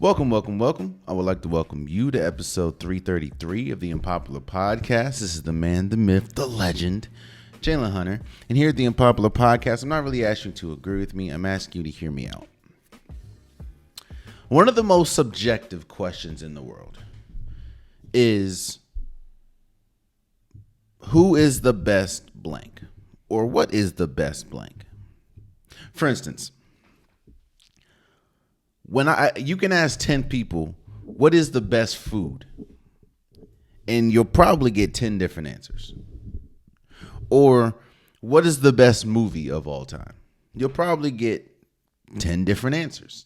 Welcome, welcome, welcome. I would like to welcome you to episode 333 of the Unpopular Podcast. This is the man, the myth, the legend, Jalen Hunter. And here at the Unpopular Podcast, I'm not really asking you to agree with me. I'm asking you to hear me out. One of the most subjective questions in the world is, who is the best blank? Or what is the best blank? For instance, you can ask 10 people, what is the best food? And you'll probably get 10 different answers. Or what is the best movie of all time? You'll probably get 10 different answers.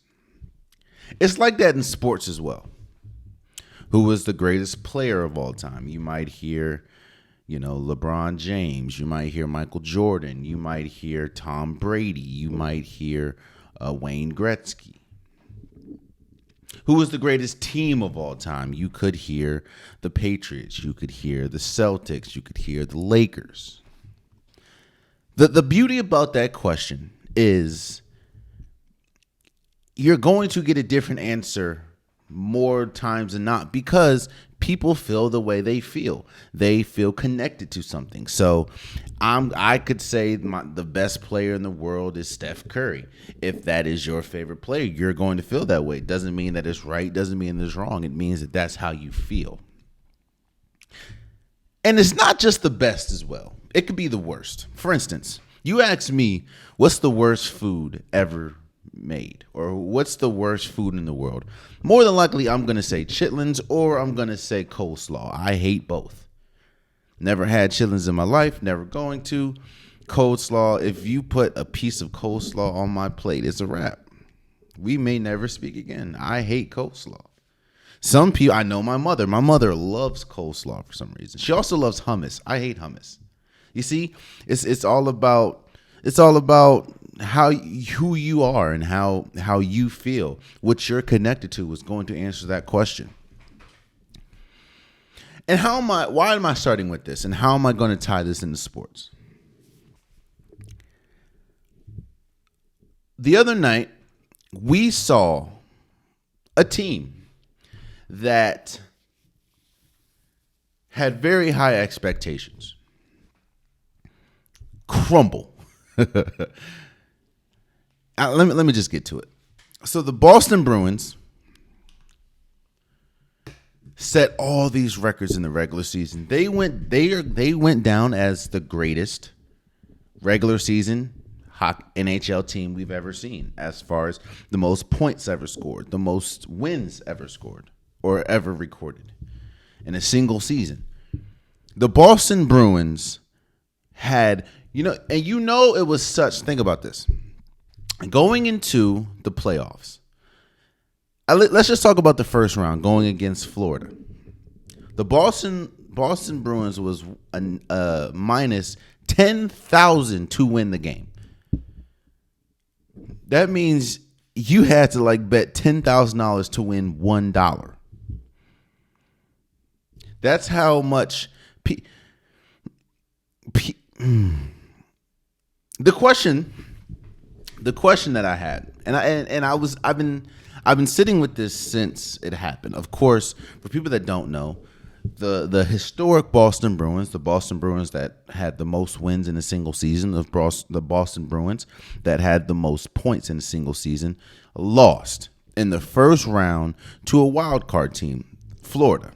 It's like that in sports as well. Who was the greatest player of all time? You might hear, LeBron James. You might hear Michael Jordan. You might hear Tom Brady. You might hear Wayne Gretzky. Who was the greatest team of all time? You could hear the Patriots. You could hear the Celtics. You could hear the Lakers. The beauty about that question is you're going to get a different answer more times than not because people feel the way they feel. They feel connected to something. So I could say the best player in the world is Steph Curry. If that is your favorite player, you're going to feel that way. It doesn't mean that it's right. It doesn't mean that it's wrong. It means that that's how you feel. And it's not just the best as well. It could be the worst. For instance, you ask me, what's the worst food ever made? Or what's the worst food in the world? More than likely, I'm going to say chitlins or I'm going to say coleslaw. I hate both. Never had chitlins in my life. Never going to. Coleslaw, if you put a piece of coleslaw on my plate, it's a wrap. We may never speak again. I hate coleslaw. Some people, I know my mother. My mother loves coleslaw for some reason. She also loves hummus. I hate hummus. You see, it's all about who you are and how you feel. What you're connected to is going to answer that question. And why am I starting with this? And how am I going to tie this into sports? The other night, we saw a team that had very high expectations crumble. Let me just get to it. So the Boston Bruins set all these records in the regular season. They went down as the greatest regular season NHL team we've ever seen, as far as the most points ever scored, the most wins ever scored or ever recorded in a single season. The Boston Bruins had, it was such, think about this. Going into the playoffs, let's just talk about the first round going against Florida. The Boston Bruins was minus 10,000 to win the game. That means you had to bet $10,000 to win $1. That's how much. The question that I had, I've been sitting with this since it happened. Of course, for people that don't know, the historic Boston Bruins, the Boston Bruins that had the most wins in a single season, the Boston Bruins that had the most points in a single season, lost in the first round to a wild card team, Florida.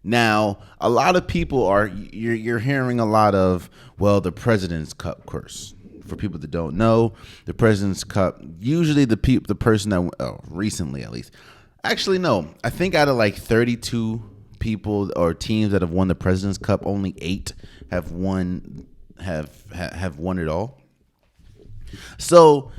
Now, a lot of people you're hearing a lot of, the President's Cup curse. For people that don't know, the President's Cup, usually the person that, recently at least. Actually, no. I think out of 32 people or teams that have won the President's Cup, only 8 have won it all. So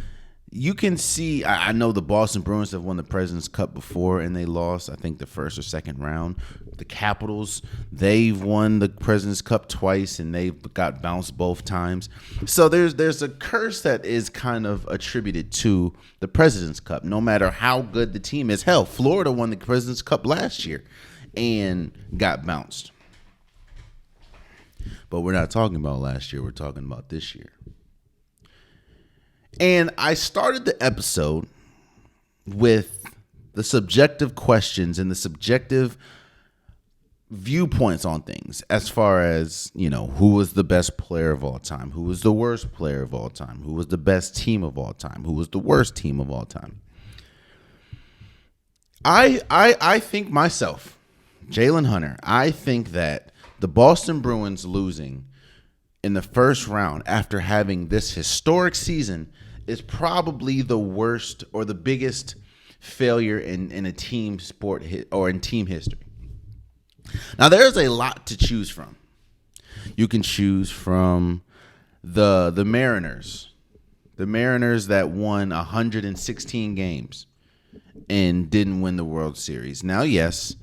you can see, I know the Boston Bruins have won the President's Cup before and they lost, I think, the first or second round. The Capitals, they've won the President's Cup twice and they've got bounced both times. So there's a curse that is kind of attributed to the President's Cup, no matter how good the team is. Hell, Florida won the President's Cup last year and got bounced. But we're not talking about last year. We're talking about this year. And I started the episode with the subjective questions and the subjective viewpoints on things, as far as, who was the best player of all time, who was the worst player of all time, who was the best team of all time, who was the worst team of all time. I think myself, Jalen Hunter, I think that the Boston Bruins losing in the first round after having this historic season is probably the worst or the biggest failure in a team sport or in team history. Now, there's a lot to choose from. You can choose from the Mariners. The Mariners that won 116 games and didn't win the World Series. Now, yes,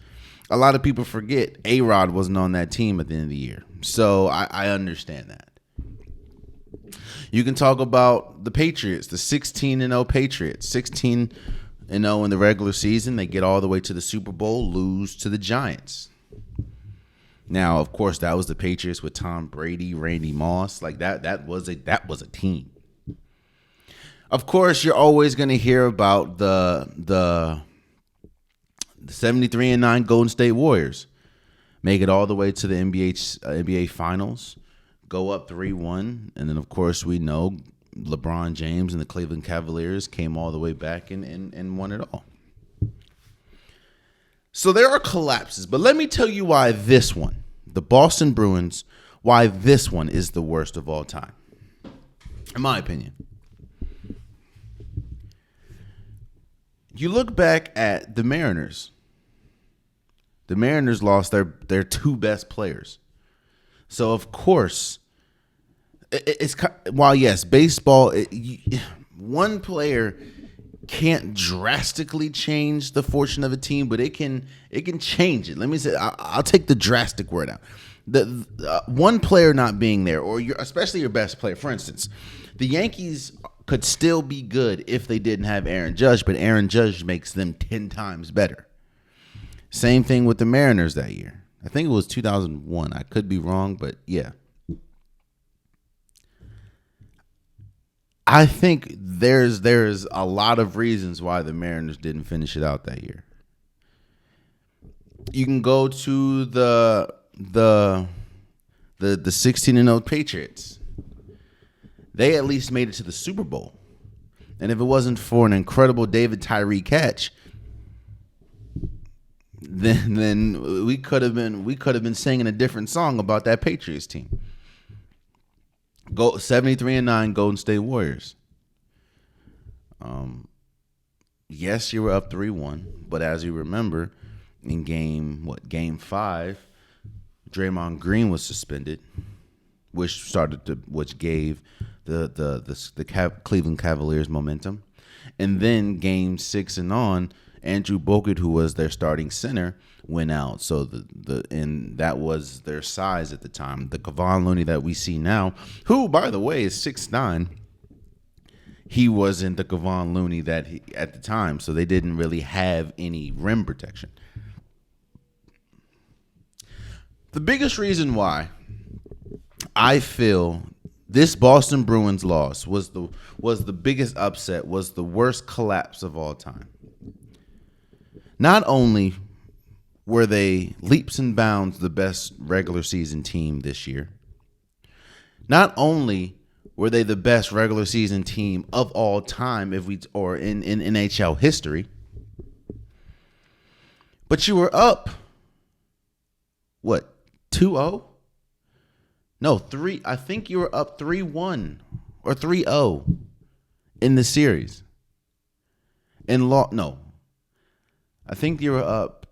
a lot of people forget A-Rod wasn't on that team at the end of the year. So I understand that. You can talk about the Patriots, the 16-0 Patriots. 16-0 in the regular season. They get all the way to the Super Bowl, lose to the Giants. Now, of course, that was the Patriots with Tom Brady, Randy Moss. Like that was a team. Of course, you're always going to hear about the 73-9 Golden State Warriors. Make it all the way to the NBA Finals, go up 3-1, and then, of course, we know LeBron James and the Cleveland Cavaliers came all the way back and won it all. So there are collapses, but let me tell you why this one, the Boston Bruins, why this one is the worst of all time, in my opinion. You look back at the Mariners. The Mariners lost their two best players. So, of course, it's while, yes, baseball, one player can't drastically change the fortune of a team, but it can change it. Let me say, I'll take the drastic word out. The one player not being there, or especially your best player. For instance, the Yankees could still be good if they didn't have Aaron Judge, but Aaron Judge makes them 10 times better. Same thing with the Mariners that year. I think it was 2001. I could be wrong, but yeah. I think there's a lot of reasons why the Mariners didn't finish it out that year. You can go to the 16-0 Patriots. They at least made it to the Super Bowl. And if it wasn't for an incredible David Tyree catch, then we could have been singing a different song about that Patriots team. Go 73-9 Golden State Warriors. Yes, you were up 3-1, but as you remember, in game 5, Draymond Green was suspended, which gave the Cleveland Cavaliers momentum, and then game 6 and on, Andrew Bogut, who was their starting center, went out. So and that was their size at the time. The Kevon Looney that we see now, who, by the way, is 6'9", he wasn't the Kevon Looney at the time. So they didn't really have any rim protection. The biggest reason why I feel this Boston Bruins loss was the biggest upset, was the worst collapse of all time. Not only were they leaps and bounds the best regular season team this year, not only were they the best regular season team of all time in NHL history, but you were up, 2-0? No, 3. I think you were up 3-1 or 3-0 in the series. I think you were up.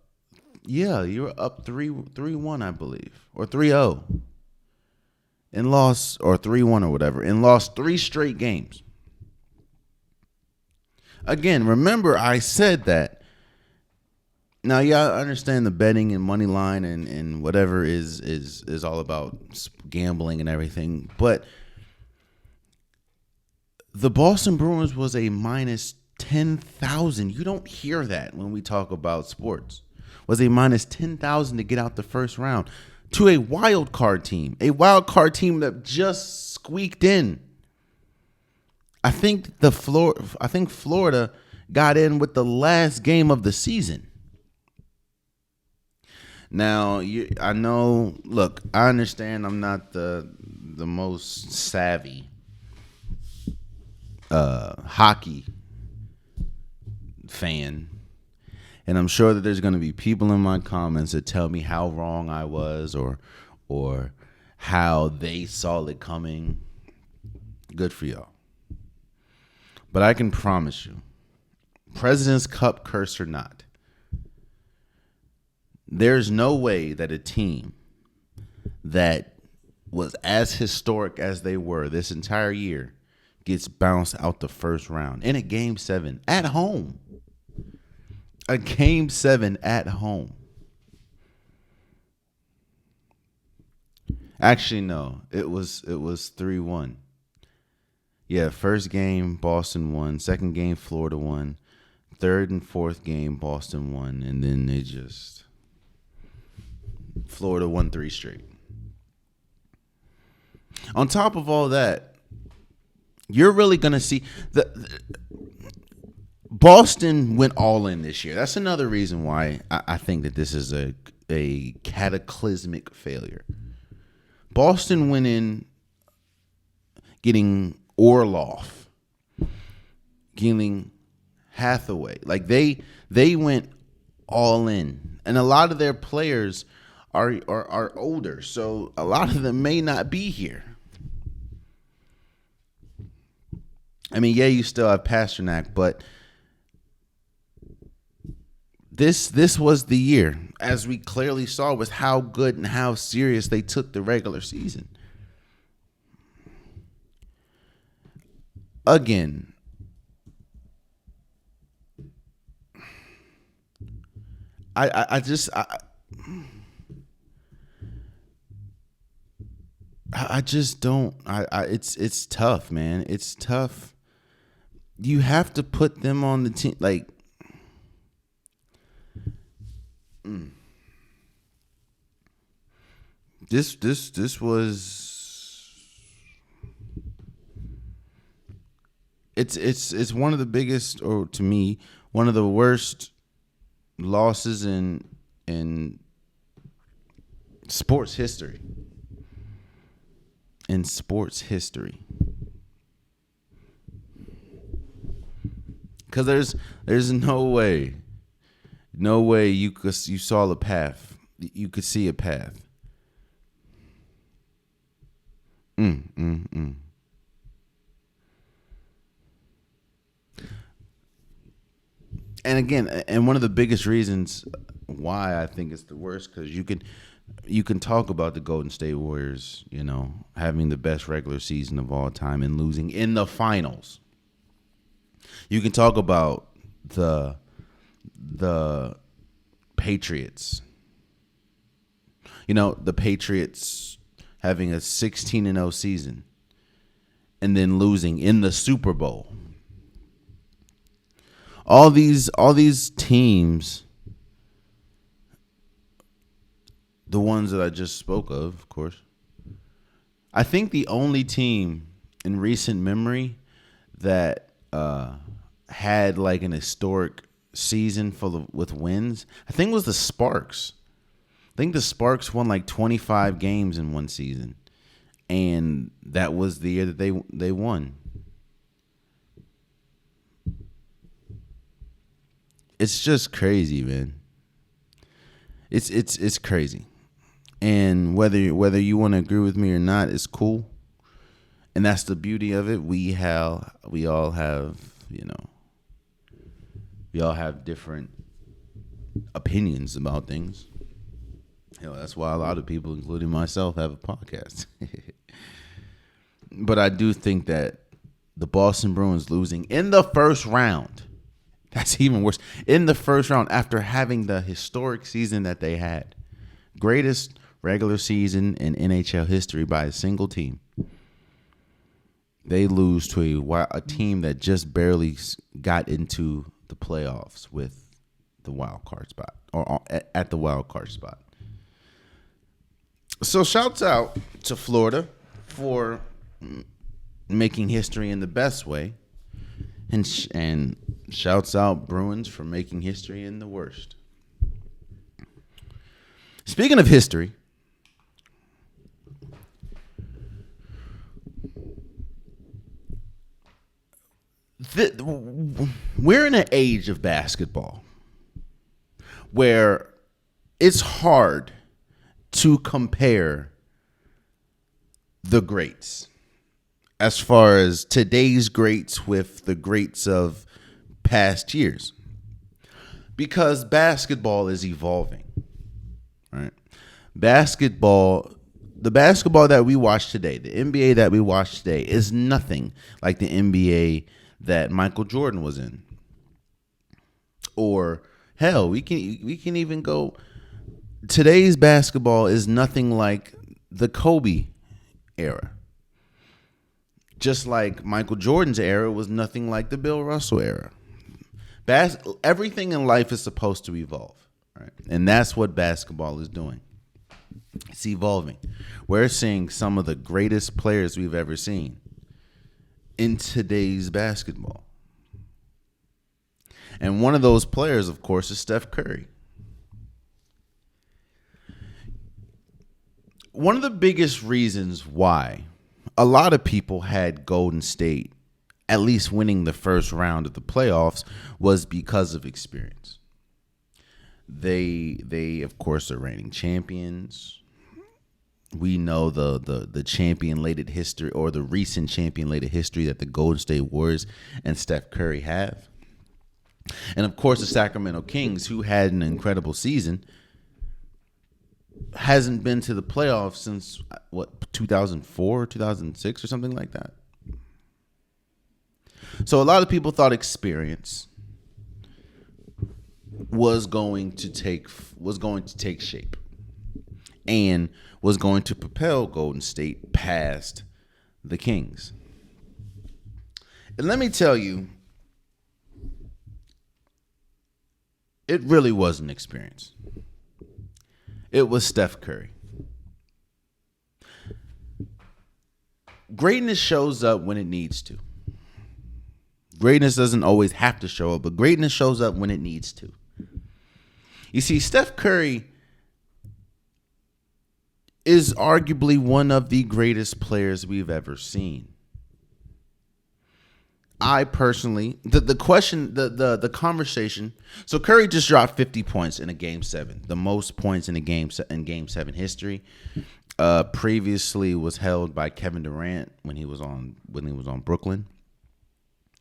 Yeah, you were up 3-1, I believe, or 3-0, and lost, or 3-1 or whatever, and lost 3 straight games. Again, remember I said that. Now, yeah, I understand the betting and money line and whatever is all about gambling and everything, but the Boston Bruins was a minus 10,000. You don't hear that when we talk about sports. Was a minus 10,000 to get out the first round to a wild card team that just squeaked in. I think Florida got in with the last game of the season. Now, I know. Look, I understand. I'm not the most savvy hockey fan, and I'm sure that there's going to be people in my comments that tell me how wrong I was, or how they saw it coming. Good for y'all. But I can promise you, President's Cup curse or not, there's no way that a team that was as historic as they were this entire year gets bounced out the first round in a Game 7 at home. A Game 7 at home. Actually, no. It was 3-1. Yeah, first game, Boston won. Second game, Florida won. Third and fourth game, Boston won. And then Florida won 3 straight. On top of all that, you're really going to see Boston went all in this year. That's another reason why I think that this is a cataclysmic failure. Boston went in getting Orlov, getting Hathaway. Like they went all in. And a lot of their players are older, so a lot of them may not be here. I mean, yeah, you still have Pasternak, but this was the year, as we clearly saw, with how good and how serious they took the regular season. Again, I just don't. It's tough, man. It's tough. You have to put them on the team. Like, this was. It's one of the biggest, or to me, one of the worst losses in sports history. In sports history. Because there's no way you saw the path. You could see a path. And again, and one of the biggest reasons why I think it's the worst, because you can talk about the Golden State Warriors, having the best regular season of all time and losing in the finals. You can talk about the Patriots. The Patriots having a 16-0 season and then losing in the Super Bowl. All these teams, the ones that I just spoke of course. I think the only team in recent memory that had like an historic season with wins, I think was the Sparks. I think the Sparks won like 25 games in one season, and that was the year that they won. It's just crazy, man. It's crazy. And whether you want to agree with me or not, it's cool. And that's the beauty of it. We all have different opinions about things. That's why a lot of people, including myself, have a podcast. But I do think that the Boston Bruins losing in the first round, that's even worse. In the first round, after having the historic season that they had, greatest regular season in NHL history by a single team, they lose to a team that just barely got into the playoffs with the wild card spot, or at the wild card spot. So shouts out to Florida for making history in the best way. And shouts out Bruins for making history in the worst. Speaking of history, we're in an age of basketball where it's hard to compare the greats as far as today's greats with the greats of past years, because basketball is evolving, right? The basketball that we watch today, the NBA that we watch today, is nothing like the NBA that Michael Jordan was in. Or hell, we can even go, today's basketball is nothing like the Kobe era. Just like Michael Jordan's era was nothing like the Bill Russell era. Everything in life is supposed to evolve, right? And that's what basketball is doing. It's evolving. We're seeing some of the greatest players we've ever seen in today's basketball. And one of those players, of course, is Steph Curry. One of the biggest reasons why a lot of people had Golden State at least winning the first round of the playoffs was because of experience. They of course are reigning champions. We know the champion-laden history, or the recent champion-laden history, that the Golden State Warriors and Steph Curry have. And of course the Sacramento Kings, who had an incredible season, hasn't been to the playoffs since 2004, 2006 or something like that. So a lot of people thought experience was going to take shape and was going to propel Golden State past the Kings. And let me tell you, it really wasn't experience. It was Steph Curry. Greatness shows up when it needs to. Greatness doesn't always have to show up, but greatness shows up when it needs to. You see, Steph Curry is arguably one of the greatest players we've ever seen. I personally, the conversation. So Curry just dropped 50 points in a Game 7, the most points in a Game 7 history. Previously was held by Kevin Durant when he was on Brooklyn,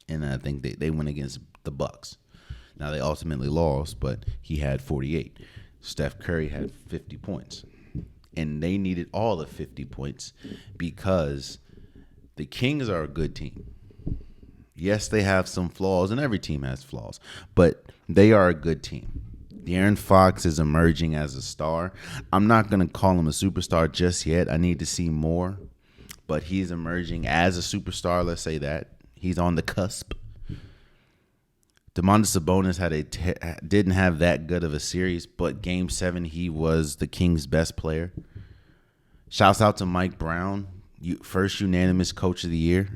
and I think they went against the Bucks. Now they ultimately lost, but he had 48. Steph Curry had 50 points, and they needed all the 50 points because the Kings are a good team. Yes, they have some flaws, and every team has flaws, but they are a good team. De'Aaron Fox is emerging as a star. I'm not going to call him a superstar just yet. I need to see more, but he's emerging as a superstar. Let's say that. He's on the cusp. Domantas Sabonis didn't have that good of a series, but Game 7, he was the Kings' best player. Shouts out to Mike Brown, first unanimous coach of the year.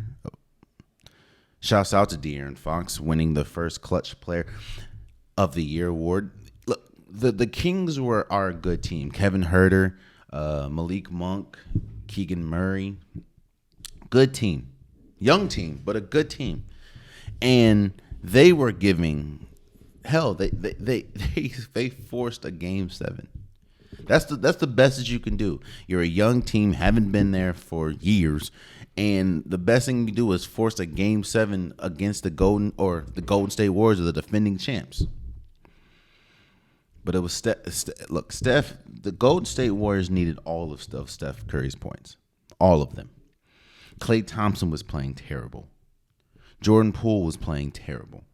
Shouts out to De'Aaron Fox, winning the first clutch player of the year award. Look, the Kings are a good team. Kevin Huerter, Malik Monk, Keegan Murray. Good team. Young team, but a good team. And they were giving hell. They forced a Game 7. That's the best that you can do. You're a young team, haven't been there for years, and the best thing you do is force a Game 7 against the Golden State Warriors, or the defending champs. But it was Steph. The Golden State Warriors needed all of Steph Curry's points, all of them. Klay Thompson was playing terrible. Jordan Poole was playing terrible.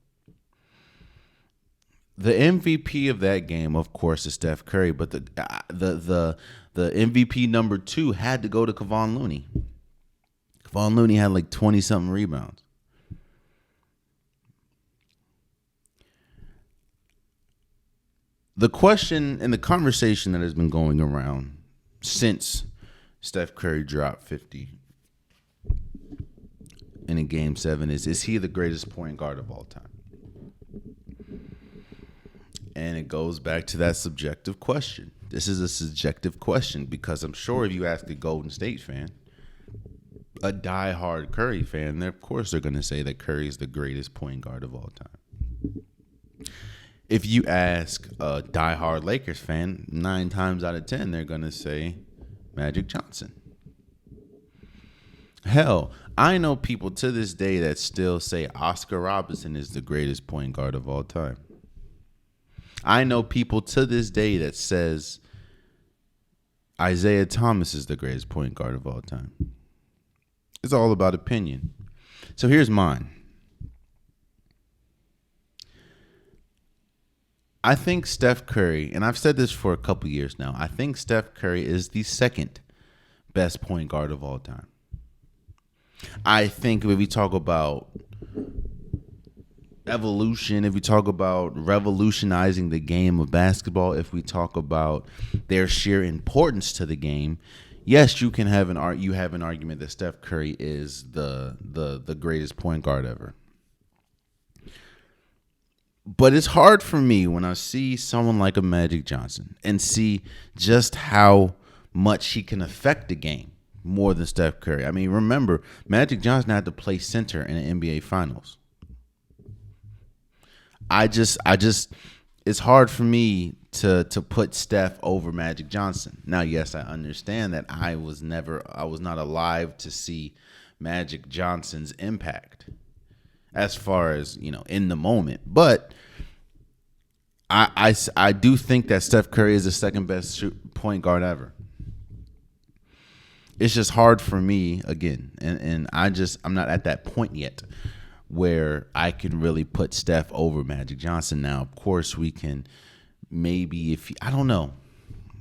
The MVP of that game, of course, is Steph Curry, but the MVP number 2 had to go to Kevon Looney. Kevon Looney had like 20-something rebounds. The question and the conversation that has been going around since Steph Curry dropped 50 in a game 7 is he the greatest point guard of all time? And it goes back to that subjective question. This is a subjective question because I'm sure if you ask a Golden State fan, a diehard Curry fan, of course they're going to say that Curry is the greatest point guard of all time. If you ask a diehard Lakers fan, 9 times out of 10, they're going to say Magic Johnson. Hell, I know people to this day that still say Oscar Robertson is the greatest point guard of all time. I know people to this day that says Isaiah Thomas is the greatest point guard of all time. It's all about opinion. So here's mine. I think Steph Curry, and I've said this for a couple years now, I think Steph Curry is the second best point guard of all time. I think if we talk about evolution, if we talk about revolutionizing the game of basketball, if we talk about their sheer importance to the game, yes, you have an argument that Steph Curry is the greatest point guard ever. But it's hard for me when I see someone like a Magic Johnson and see just how much he can affect the game more than Steph Curry. I mean, remember, Magic Johnson had to play center in the NBA Finals. It's hard for me to put Steph over Magic Johnson. Now, yes, I understand that I was not alive to see Magic Johnson's impact as far as, in the moment. But I do think that Steph Curry is the second best point guard ever. It's just hard for me, again, and I'm not at that point yet where I can really put Steph over Magic Johnson. Now, of course, we can I don't know.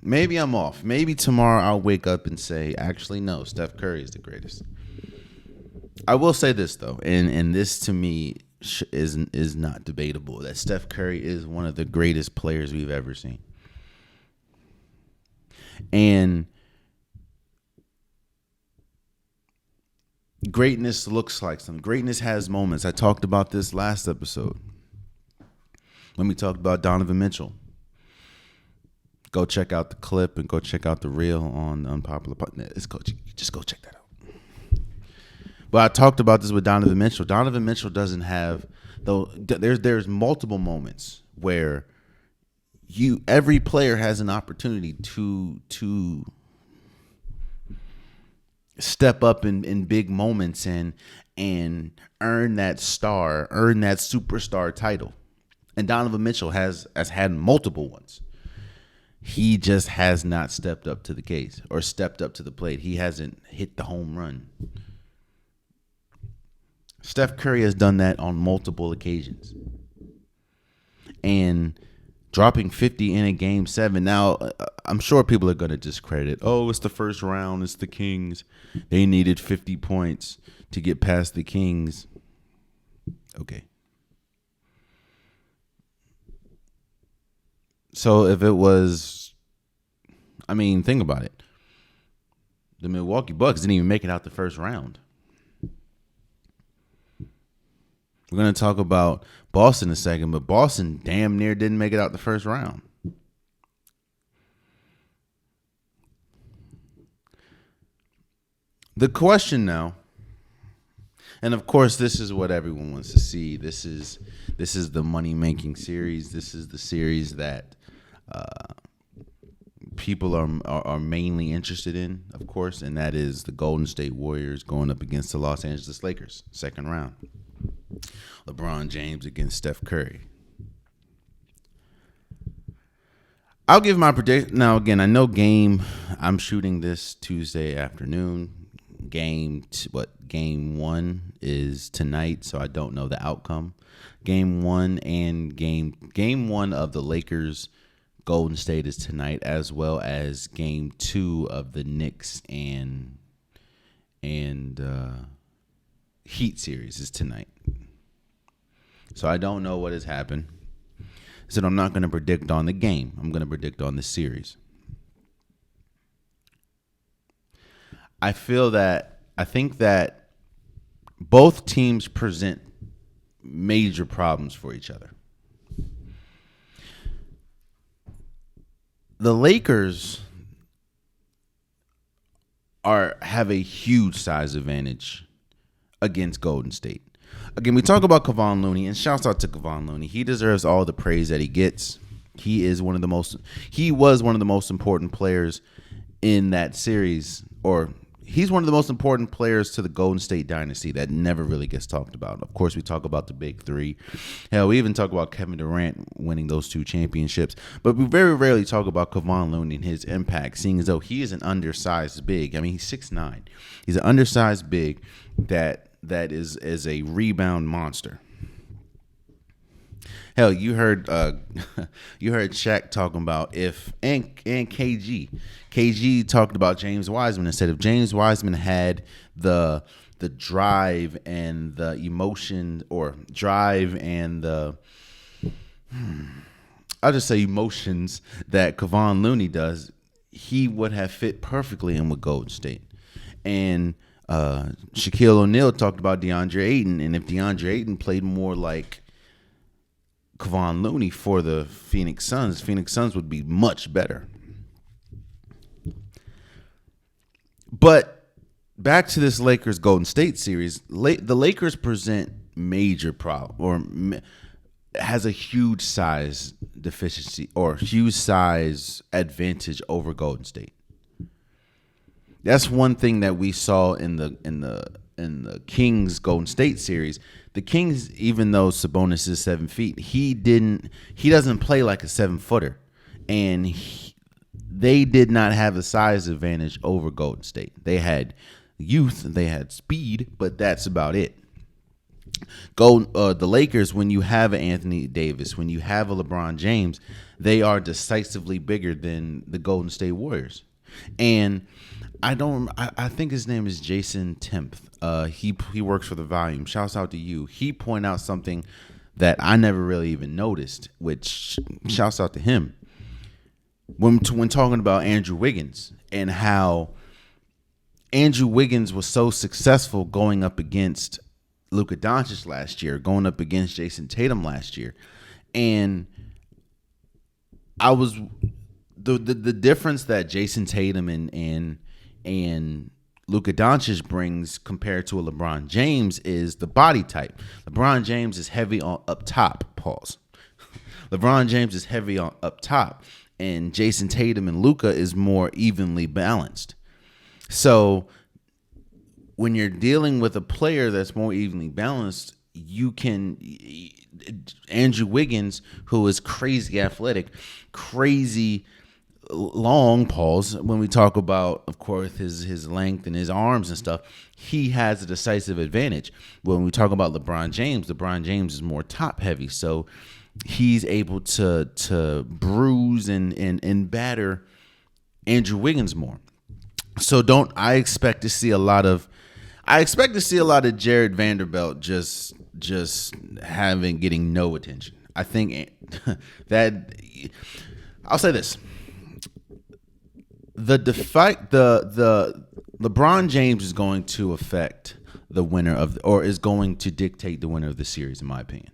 Maybe I'm off. Maybe tomorrow I'll wake up and say, actually, no, Steph Curry is the greatest. I will say this, though, and this to me is not debatable, that Steph Curry is one of the greatest players we've ever seen. And greatness looks like something. Greatness has moments. I talked about this last episode when we talked about Donovan Mitchell. Go check out the clip and go check out the reel on Unpopular. Just go check that out. But I talked about this with Donovan Mitchell. Donovan Mitchell doesn't have though. There's multiple moments where every player has an opportunity to step up in big moments and earn that superstar title. And Donovan Mitchell has had multiple ones. He just has not stepped up to the case or stepped up to the plate. He hasn't hit the home run. Steph Curry has done that on multiple occasions. And dropping 50 in a game 7. Now, I'm sure people are going to discredit it. Oh, it's the first round. It's the Kings. They needed 50 points to get past the Kings. Okay. So if it was, think about it. The Milwaukee Bucks didn't even make it out the first round. We're going to talk about Boston in a second, but Boston damn near didn't make it out the first round. The question now, and of course this is what everyone wants to see. This is the money-making series. This is the series that people are mainly interested in, of course, and that is the Golden State Warriors going up against the Los Angeles Lakers, second round. LeBron James against Steph Curry. I'll give my prediction. Now, again, I know I'm shooting this Tuesday afternoon. Game 1 is tonight, so I don't know the outcome. Game 1 and game 1 of the Lakers Golden State is tonight, as well as game 2 of the Knicks and Heat series is tonight. So I don't know what has happened. So I'm not going to predict on the game. I'm going to predict on the series. I think that both teams present major problems for each other. The Lakers have a huge size advantage against Golden State. Again, we talk about Kevon Looney, and shouts out to Kevon Looney. He deserves all the praise that he gets. He was one of the most important players in that series, or he's one of the most important players to the Golden State dynasty that never really gets talked about. Of course, we talk about the big three. Hell, we even talk about Kevin Durant winning those 2 championships. But we very rarely talk about Kevon Looney and his impact, seeing as though he is an undersized big. I mean, he's 6'9". He's an undersized big that is a rebound monster. Hell, you heard Shaq talking about and KG talked about James Wiseman and said if James Wiseman had the drive and the emotion, or drive and the I'll just say emotions that Kevon Looney does, he would have fit perfectly in with Golden State. And Shaquille O'Neal talked about DeAndre Ayton, and if DeAndre Ayton played more like Kevon Looney for the Phoenix Suns would be much better. But back to this Lakers Golden State series, the Lakers present major problem, or has a huge size deficiency or huge size advantage over Golden State. That's one thing that we saw in the Kings Golden State series. The Kings, even though Sabonis is 7 feet, he doesn't play like a 7-footer, and they did not have a size advantage over Golden State. They had youth, they had speed, but that's about it. The Lakers, when you have an Anthony Davis, when you have a LeBron James, they are decisively bigger than the Golden State Warriors. And I think his name is Jason Tempth. He works for The Volume. Shouts out to you. He pointed out something that I never really even noticed, which shouts out to him. When talking about Andrew Wiggins and how Andrew Wiggins was so successful going up against Luka Doncic last year, going up against Jason Tatum last year. And I was the difference that Jason Tatum and Luka Doncic brings compared to a LeBron James is the body type. LeBron James is heavy on up top. Pause. LeBron James is heavy on up top, and Jason Tatum and Luka is more evenly balanced. So when you're dealing with a player that's more evenly balanced, Andrew Wiggins, who is crazy athletic, crazy long, pause, when we talk about, of course, his length and his arms and stuff, he has a decisive advantage. When we talk about LeBron James is more top heavy, so he's able to bruise and batter Andrew Wiggins more. So I expect to see a lot of Jared Vanderbilt just getting no attention. I think that I'll say this. The LeBron James is going to affect the winner is going to dictate the winner of the series, in my opinion.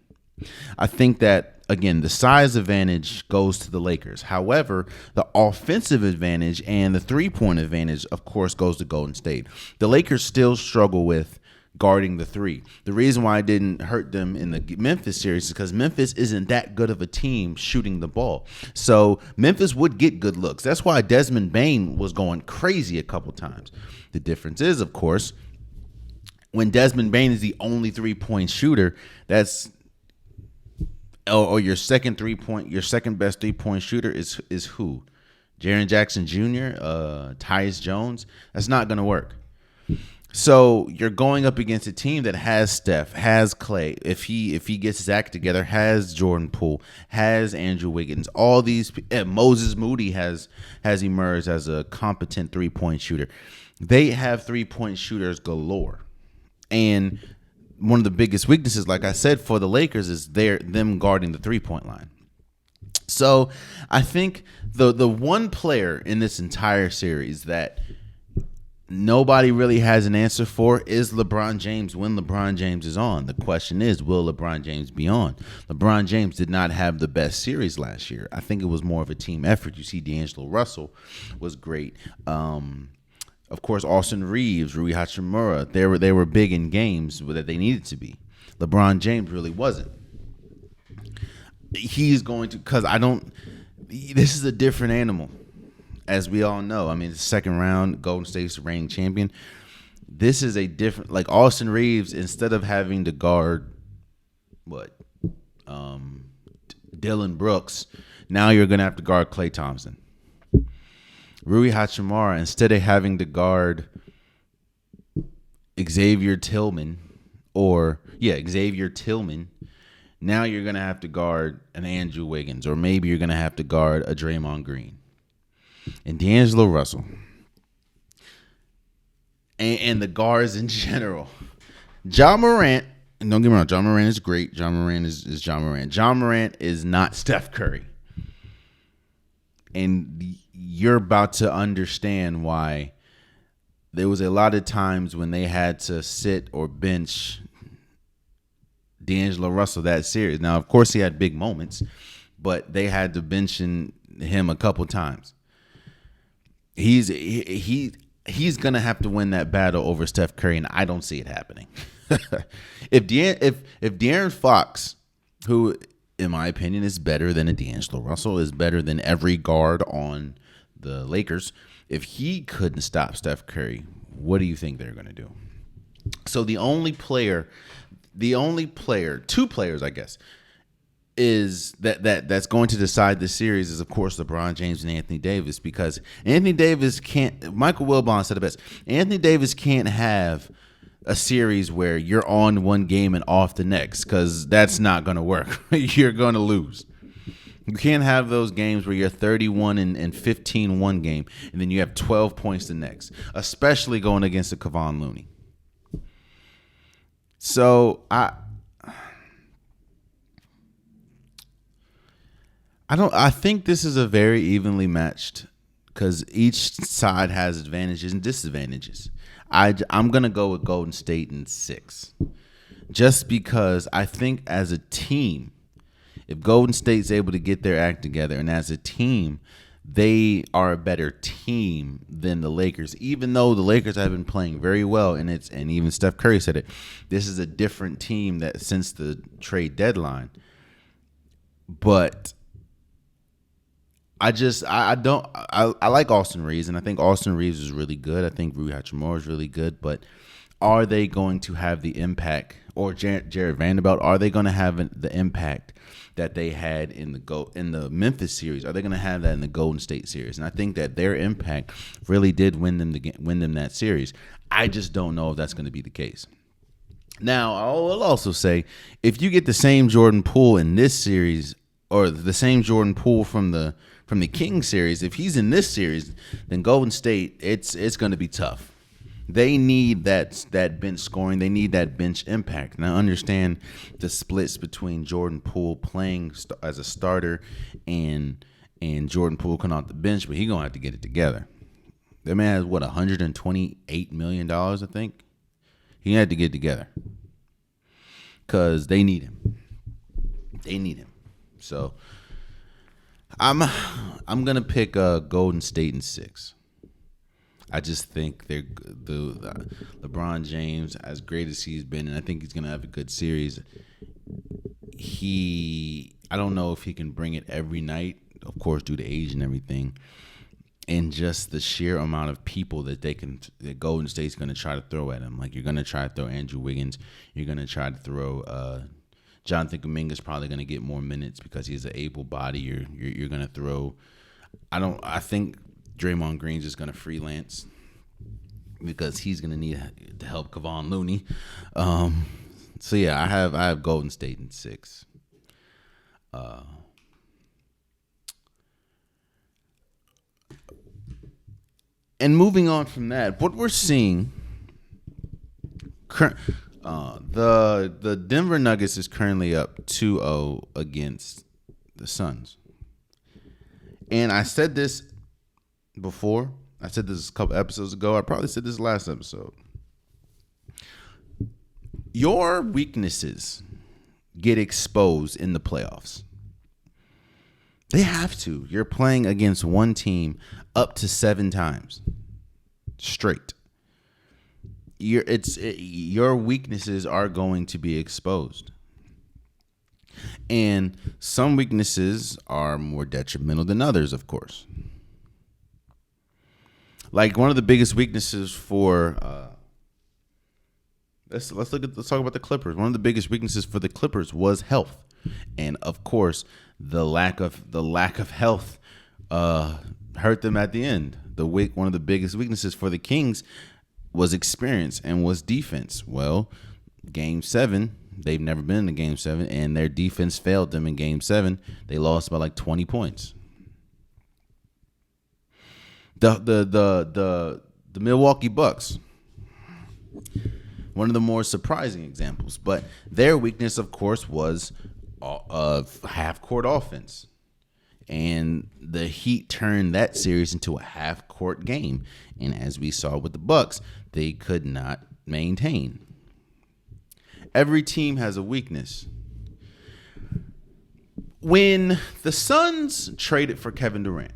I think that, again, the size advantage goes to the Lakers. However, the offensive advantage and the three-point advantage, of course, goes to Golden State. The Lakers still struggle with guarding the three. The reason why I didn't hurt them in the Memphis series is because Memphis isn't that good of a team shooting the ball. So Memphis would get good looks. That's why Desmond Bane was going crazy a couple times. The difference is, of course, when Desmond Bane is the only three-point shooter, or your second best three-point shooter is who? Jaren Jackson Jr., Tyus Jones? That's not going to work. So you're going up against a team that has Steph, has Clay. If he gets his act together, has Jordan Poole, has Andrew Wiggins. All these Moses Moody has emerged as a competent three-point shooter. They have three-point shooters galore, and one of the biggest weaknesses, like I said, for the Lakers is them guarding the three-point line. So I think the one player in this entire series that nobody really has an answer for is LeBron James when LeBron James is on. The question is, will LeBron James be on? LeBron James did not have the best series last year. I think it was more of a team effort. You see, D'Angelo Russell was great. Of course, Austin Reeves, Rui Hachimura, they were big in games that they needed to be. LeBron James really wasn't. He's going to, because this is a different animal. As we all know, I mean, the second round, Golden State's the reigning champion. This is a different, like Austin Reeves, instead of having to guard, Dylan Brooks, now you're going to have to guard Klay Thompson. Rui Hachimura, instead of having to guard Xavier Tillman, now you're going to have to guard an Andrew Wiggins, or maybe you're going to have to guard a Draymond Green. And D'Angelo Russell. And the guards in general. Ja Morant, and don't get me wrong, Ja Morant is great. Ja Morant is Ja Morant. Ja Morant is not Steph Curry. And you're about to understand why there was a lot of times when they had to sit or bench D'Angelo Russell that series. Now, of course, he had big moments, but they had to bench him a couple times. He's gonna have to win that battle over Steph Curry, and I don't see it happening. if De'Aaron Fox, who in my opinion is better than a D'Angelo Russell, is better than every guard on the Lakers, if he couldn't stop Steph Curry, what do you think they're gonna do? So two players, I guess, is that's going to decide the series is, of course, LeBron James and Anthony Davis, because Anthony Davis can't. Michael Wilbon said it best. Anthony Davis can't have a series where you're on one game and off the next, because that's not going to work. You're going to lose. You can't have those games where you're 31 and 15 one game, and then you have 12 points the next, especially going against a Kevon Looney. So I think this is a very evenly matched, because each side has advantages and disadvantages. I'm going to go with Golden State in 6. Just because I think as a team, if Golden State's able to get their act together, and as a team, they are a better team than the Lakers, even though the Lakers have been playing very well, and even Steph Curry said it, this is a different team that since the trade deadline. But I like Austin Reeves, and I think Austin Reeves is really good. I think Rui Hachimura is really good, but are they going to have the impact, or Jared Vanderbilt, are they going to have the impact that they had in the Memphis series? Are they going to have that in the Golden State series? And I think that their impact really did win them that series. I just don't know if that's going to be the case. Now, I will also say, if you get the same Jordan Poole in this series, or the same Jordan Poole from the Kings series, if he's in this series, then Golden State, it's going to be tough. They need that bench scoring. They need that bench impact. And I understand the splits between Jordan Poole playing as a starter and Jordan Poole coming off the bench, but he's going to have to get it together. That man has, $128 million, I think? He had to get it together because they need him. They need him. So I'm gonna pick Golden State in 6. I just think they're LeBron James, as great as he's been, and I think he's gonna have a good series. I don't know if he can bring it every night, of course, due to age and everything, and just the sheer amount of people that Golden State's gonna try to throw at him. Like, you're gonna try to throw Andrew Wiggins, you're gonna try to throw Jonathan Kuminga's probably going to get more minutes because he's an able body. You're going to throw. I think Draymond Green's just going to freelance because he's going to need to help Kevon Looney. So yeah, I have Golden State in 6. And moving on from that, what we're seeing. The Denver Nuggets is currently up 2-0 against the Suns. And I said this before, I said this a couple episodes ago. I probably said this last episode. Your weaknesses get exposed in the playoffs. They have to. You're playing against one team up to 7 times straight. Your weaknesses are going to be exposed. And some weaknesses are more detrimental than others, of course. Like one of the biggest weaknesses for let's talk about the Clippers. One of the biggest weaknesses for the Clippers was health. And of course, the lack of health hurt them at the end. One of the biggest weaknesses for the Kings was experience and was defense. Well, Game 7, they've never been in a Game 7, and their defense failed them in Game 7. They lost by like 20 points. The Milwaukee Bucks, one of the more surprising examples, but their weakness, of course, was half-court offense. And the Heat turned that series into a half-court game. And as we saw with the Bucks, they could not maintain. Every team has a weakness. When the Suns traded for Kevin Durant,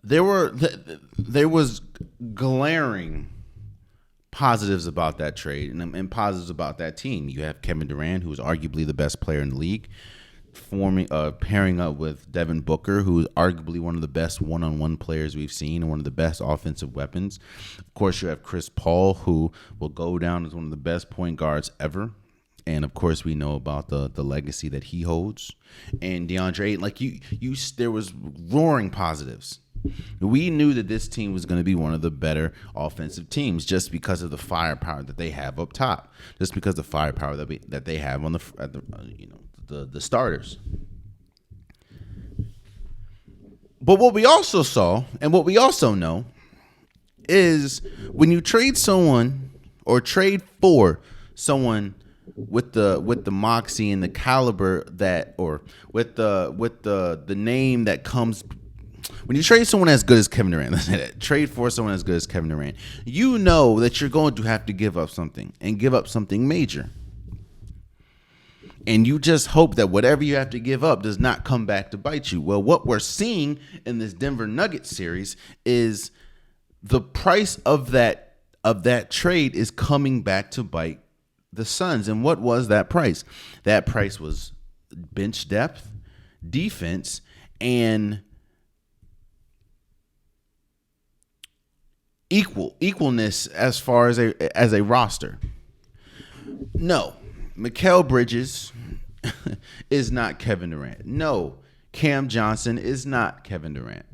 there was glaring positives about that trade and positives about that team. You have Kevin Durant, who is arguably the best player in the league, pairing up with Devin Booker, who is arguably one of the best one-on-one players we've seen and one of the best offensive weapons. Of course, you have Chris Paul, who will go down as one of the best point guards ever. And of course, we know about the legacy that he holds. And DeAndre Ayton, like there was roaring positives. We knew that this team was going to be one of the better offensive teams just because of the firepower that they have up top, just because of the firepower that they have on the starters. But what we also saw and what we also know is when you trade someone or trade for someone with the moxie and the caliber that, or with the name that comes. When you trade someone as good as Kevin Durant, let's say that, trade for someone as good as Kevin Durant, you know that you're going to have to give up something and give up something major. And you just hope that whatever you have to give up does not come back to bite you. Well, what we're seeing in this Denver Nuggets series is the price of that trade is coming back to bite the Suns. And what was that price? That price was bench depth, defense, and equalness as far as a roster. No, Mikal Bridges is not Kevin Durant. No, Cam Johnson is not Kevin Durant.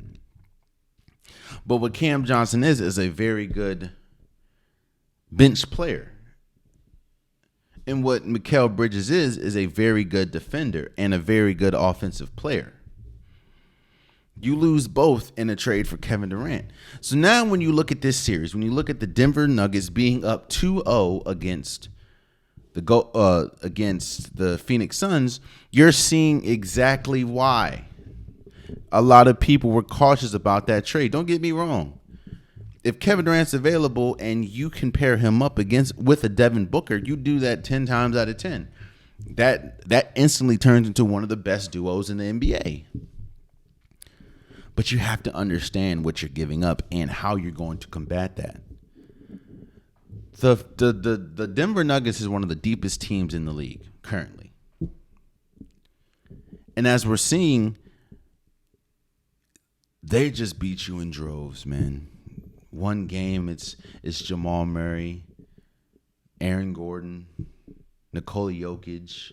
But what Cam Johnson is a very good bench player. And what Mikal Bridges is a very good defender and a very good offensive player. You lose both in a trade for Kevin Durant. So now when you look at this series, when you look at the Denver Nuggets being up 2-0 against the Phoenix Suns, you're seeing exactly why a lot of people were cautious about that trade. Don't get me wrong. If Kevin Durant's available and you can pair him up with a Devin Booker, you do that 10 times out of 10. That instantly turns into one of the best duos in the NBA. But you have to understand what you're giving up and how you're going to combat that. The Denver Nuggets is one of the deepest teams in the league currently. And as we're seeing, they just beat you in droves, man. One game, it's Jamal Murray, Aaron Gordon, Nikola Jokic,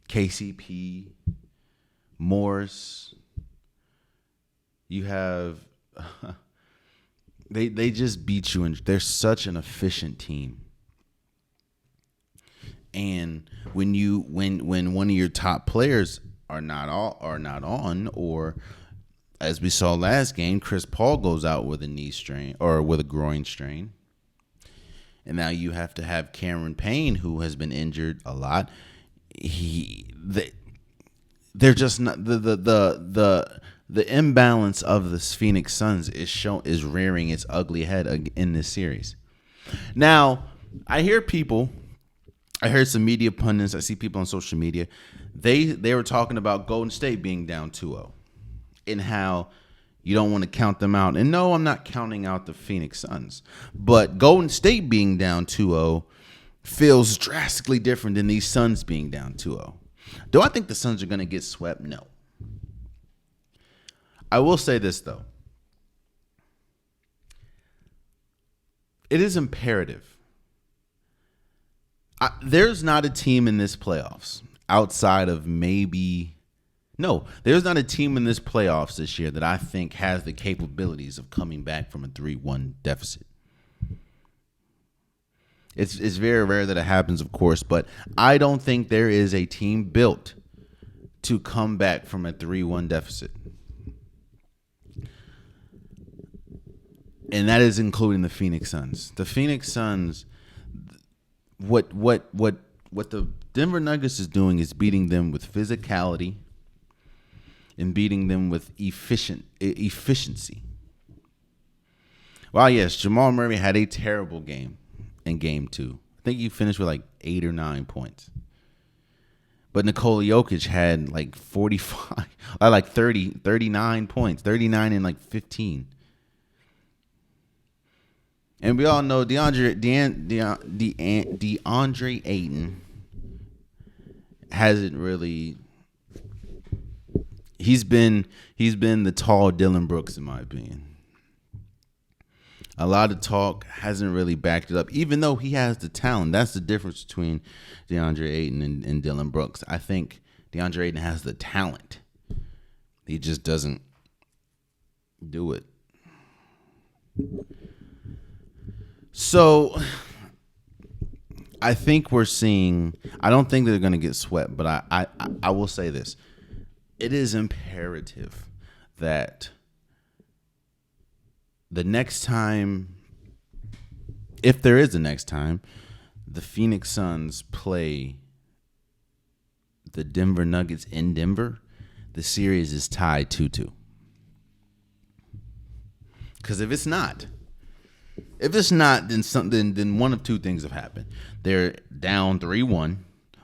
KCP, Morris. You have they just beat you, and they're such an efficient team. And when one of your top players are not on, or as we saw last game, Chris Paul goes out with a knee strain or with a groin strain, and now you have to have Cameron Payne, who has been injured a lot. They're just not the imbalance of the Phoenix Suns is rearing its ugly head in this series. Now, I heard some media pundits, I see people on social media, they were talking about Golden State being down 2-0 and how you don't want to count them out. And no, I'm not counting out the Phoenix Suns. But Golden State being down 2-0 feels drastically different than these Suns being down 2-0. Do I think the Suns are going to get swept? No. I will say this, though. It is imperative. There's not a team in this playoffs outside of maybe... No, there's not a team in this playoffs this year that I think has the capabilities of coming back from a 3-1 deficit. It's very rare that it happens, of course, but I don't think there is a team built to come back from a 3-1 deficit. And that is including the Phoenix Suns. The Phoenix Suns, what the Denver Nuggets is doing is beating them with physicality and beating them with efficiency. Well, yes, Jamal Murray had a terrible game in game 2. I think he finished with like 8 or 9 points. But Nikola Jokic had like 45, like 39 points, 39 and like 15. And we all know DeAndre Ayton hasn't really. He's been the tall Dylan Brooks, in my opinion. A lot of talk hasn't really backed it up, even though he has the talent. That's the difference between DeAndre Ayton and Dylan Brooks. I think DeAndre Ayton has the talent. He just doesn't do it. So I think we're seeing, I don't think they're going to get swept, but I will say this. It is imperative that the next time, if there is a next time, the Phoenix Suns play the Denver Nuggets in Denver, the series is tied 2-2. Because if it's not, then one of two things have happened. They're down 3-1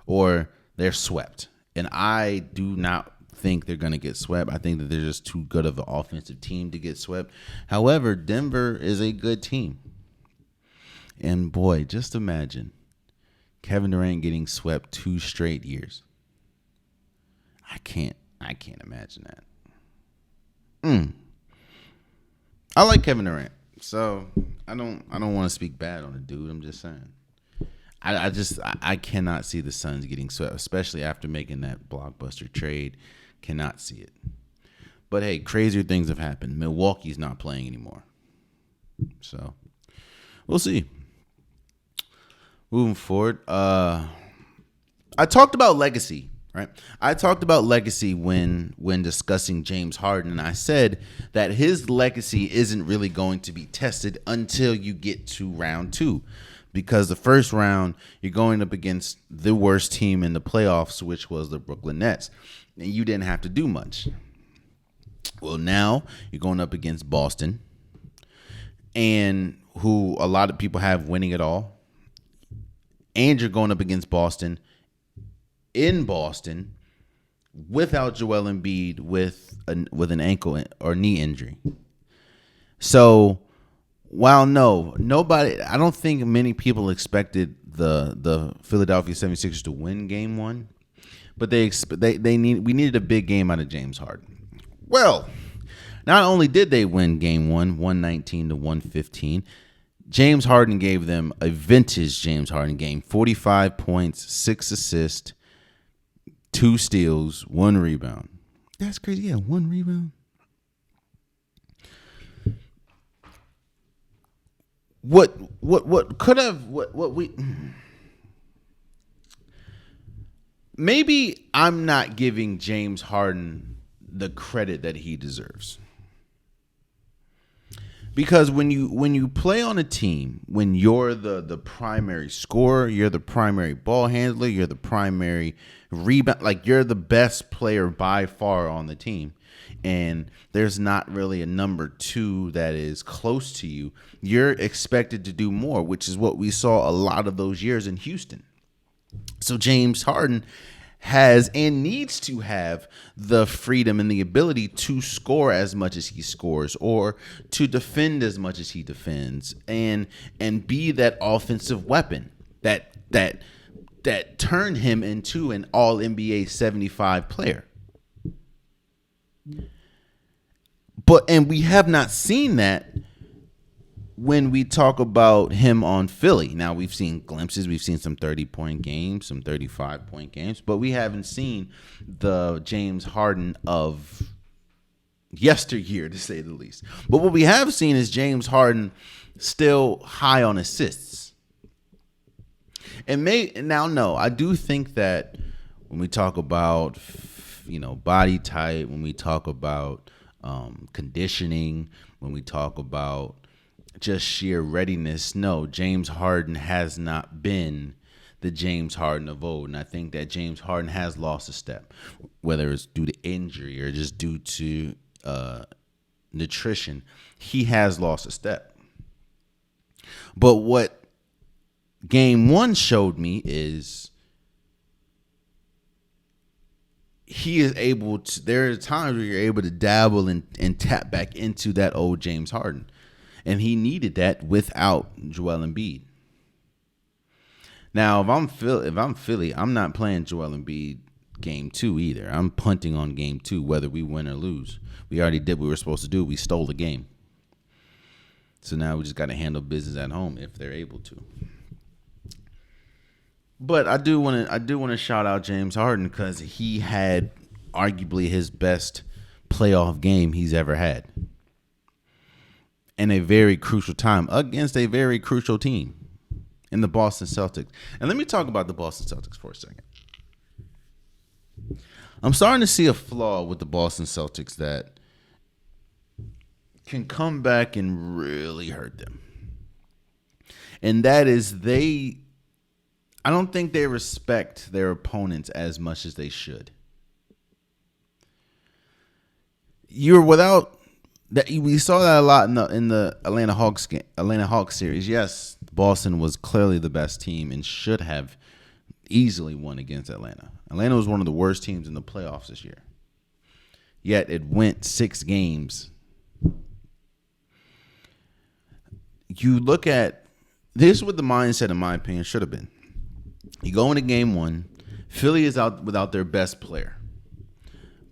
or they're swept. And I do not think they're going to get swept. I think that they're just too good of an offensive team to get swept. However, Denver is a good team. And boy, just imagine Kevin Durant getting swept 2 straight years. I can't imagine that. I like Kevin Durant. So I don't want to speak bad on the dude. I'm just saying. I cannot see the Suns getting swept, especially after making that blockbuster trade. Cannot see it. But hey, crazier things have happened. Milwaukee's not playing anymore. So we'll see. Moving forward, I talked about legacy, right? I talked about legacy when discussing James Harden, and I said that his legacy isn't really going to be tested until you get to round 2. Because the first round, you're going up against the worst team in the playoffs, which was the Brooklyn Nets. And you didn't have to do much. Well, now you're going up against Boston, and who a lot of people have winning it all. And you're going up against Boston in Boston without Joel Embiid with an ankle or knee injury. So while nobody, I don't think many people expected the Philadelphia 76ers to win game 1, but we needed a big game out of James Harden. Well, not only did they win game 1, 119-115, James Harden gave them a vintage James Harden game. 45 points, 6 assists, 2 steals, 1 rebound. That's crazy. Yeah, 1 rebound. What we maybe I'm not giving James Harden the credit that he deserves. Because when you play on a team, when you're the primary scorer, you're the primary ball handler, you're the primary rebound, like you're the best player by far on the team, and there's not really a number 2 that is close to you, you're expected to do more, which is what we saw a lot of those years in Houston. So James Harden has and needs to have the freedom and the ability to score as much as he scores, or to defend as much as he defends, and be that offensive weapon that turned him into an all NBA 75 player. And we have not seen that when we talk about him on Philly. Now, we've seen glimpses. We've seen some 30-point games, some 35-point games, but we haven't seen the James Harden of yesteryear, to say the least. But what we have seen is James Harden still high on assists. I do think that when we talk about, body type, when we talk about conditioning, when we talk about just sheer readiness, no, James Harden has not been the James Harden of old. And I think that James Harden has lost a step, whether it's due to injury or just due to nutrition. He has lost a step. But what game 1 showed me is he is able to, there are times where you're able to dabble and tap back into that old James Harden. And he needed that without Joel Embiid. Now, if I'm Philly, I'm not playing Joel Embiid game 2 either. I'm punting on game 2, whether we win or lose. We already did what we were supposed to do. We stole the game. So now we just got to handle business at home if they're able to. But I do want to shout out James Harden, because he had arguably his best playoff game he's ever had, in a very crucial time against a very crucial team in the Boston Celtics. And let me talk about the Boston Celtics for a second. I'm starting to see a flaw with the Boston Celtics that can come back and really hurt them. And that is I don't think they respect their opponents as much as they should. We saw that a lot in the Atlanta Hawks series. Yes, Boston was clearly the best team and should have easily won against Atlanta. Atlanta was one of the worst teams in the playoffs this year. Yet it went 6 games. You look at this is what the mindset, in my opinion, should have been. You go into game 1, Philly is out without their best player.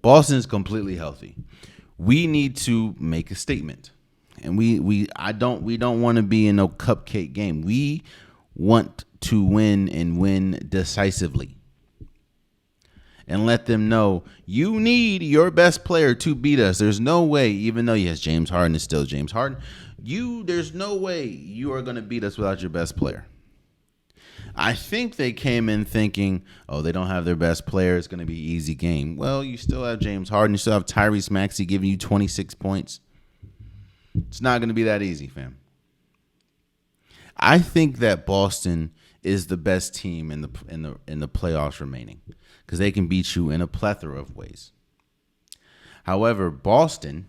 Boston is completely healthy. We need to make a statement, and we don't want to be in no cupcake game. We want to win and win decisively, and let them know you need your best player to beat us. There's no way, even though yes, James Harden is still James Harden, there's no way you are going to beat us without your best player. I think they came in thinking, they don't have their best player. It's going to be an easy game. Well, you still have James Harden. You still have Tyrese Maxey giving you 26 points. It's not going to be that easy, fam. I think that Boston is the best team in the playoffs remaining, because they can beat you in a plethora of ways. However, Boston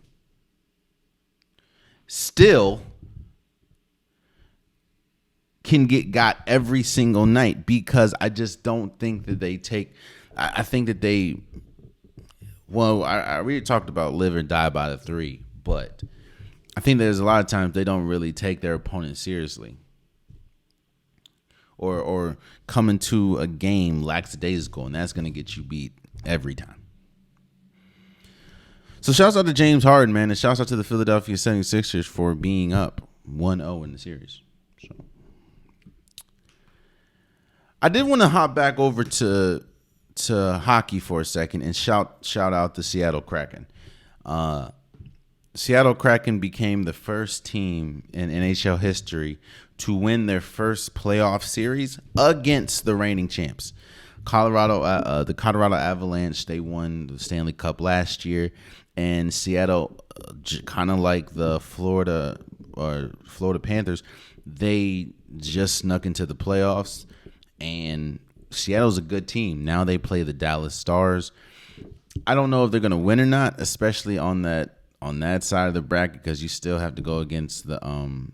still can get got every single night, because I just don't think that they take. I think that they. Well, I already talked about live or die by the 3, but I think there's a lot of times they don't really take their opponent seriously, or come into a game lackadaisical, and that's going to get you beat every time. So shouts out to James Harden, man, and shouts out to the Philadelphia 76ers for being up 1-0 in the series. So I did want to hop back over to hockey for a second and shout out the Seattle Kraken. Seattle Kraken became the first team in NHL history to win their first playoff series against the reigning champs. The Colorado Avalanche, they won the Stanley Cup last year, and Seattle, kind of like the Florida Panthers, they just snuck into the playoffs. And Seattle's a good team. Now they play the Dallas Stars. I don't know if they're going to win or not, especially on that side of the bracket, because you still have to go against the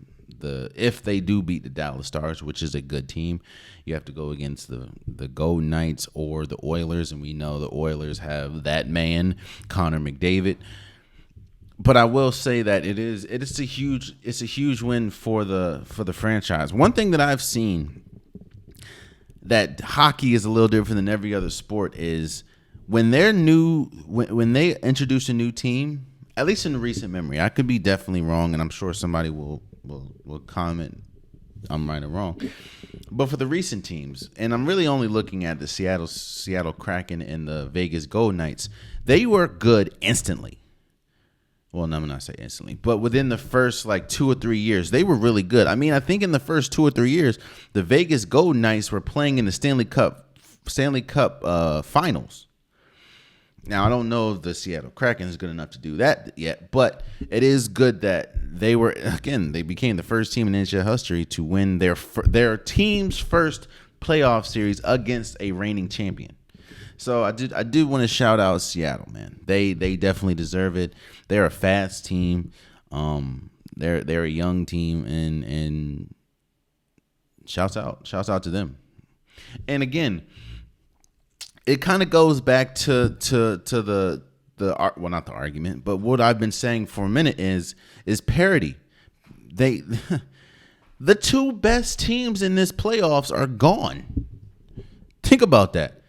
if they do beat the Dallas Stars, which is a good team, you have to go against the Golden Knights or the Oilers, and we know the Oilers have that man, Connor McDavid. But I will say that it's a huge win for the franchise. One thing that I've seen that hockey is a little different than every other sport is when when they introduce a new team, at least in recent memory. I could be definitely wrong, and I'm sure somebody will comment I'm right or wrong. But for the recent teams, and I'm really only looking at the Seattle Kraken and the Vegas Golden Knights, they were good instantly. Well, no, I'm not saying instantly, but within the first 2 or 3 years, they were really good. I mean, I think in the first 2 or 3 years, the Vegas Golden Knights were playing in the Stanley Cup finals. Now, I don't know if the Seattle Kraken is good enough to do that yet, but it is good that they became the first team in NHL history to win their team's first playoff series against a reigning champion. So I do want to shout out Seattle, man. They definitely deserve it. They're a fast team. They're a young team, and shouts out to them. And again, it kind of goes back to the well, not the argument, but what I've been saying for a minute is parity. The two best teams in this playoffs are gone. Think about that.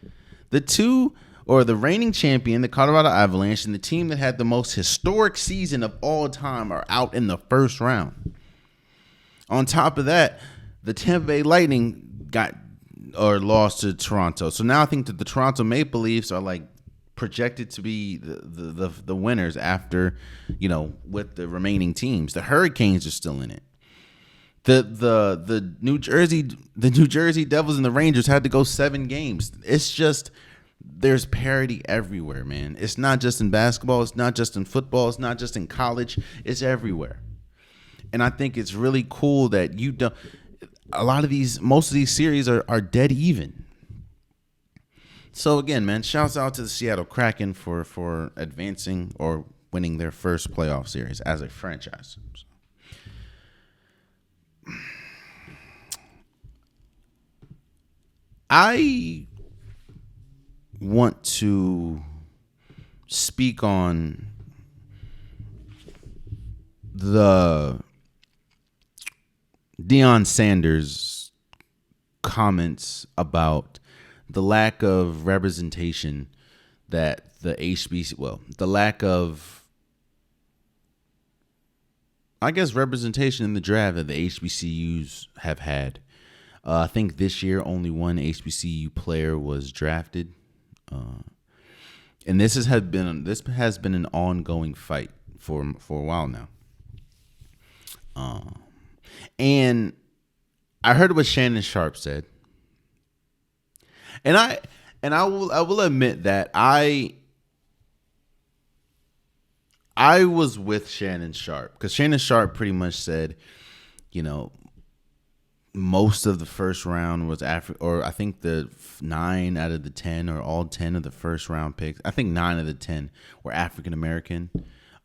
The reigning champion, the Colorado Avalanche, and the team that had the most historic season of all time are out in the first round. On top of that, the Tampa Bay Lightning lost to Toronto. So now I think that the Toronto Maple Leafs are projected to be the winners after, with the remaining teams. The Hurricanes are still in it. The New Jersey Devils and the Rangers had to go 7 games. It's just there's parity everywhere, man. It's not just in basketball. It's not just in football. It's not just in college. It's everywhere. And I think it's really cool that most of these series are dead even. So again, man, shouts out to the Seattle Kraken for advancing or winning their first playoff series as a franchise. I want to speak on the Deion Sanders comments about the lack of representation that the lack of, representation in the draft that the HBCUs have had. I think this year only one HBCU player was drafted, and this has been an ongoing fight for a while now. And I heard what Shannon Sharpe said, and I will admit that I was with Shannon Sharpe, because Shannon Sharpe pretty much said, most of the first round was or I think the 9 out of the 10 or all 10 of the first round picks. I think 9 of the 10 were African American,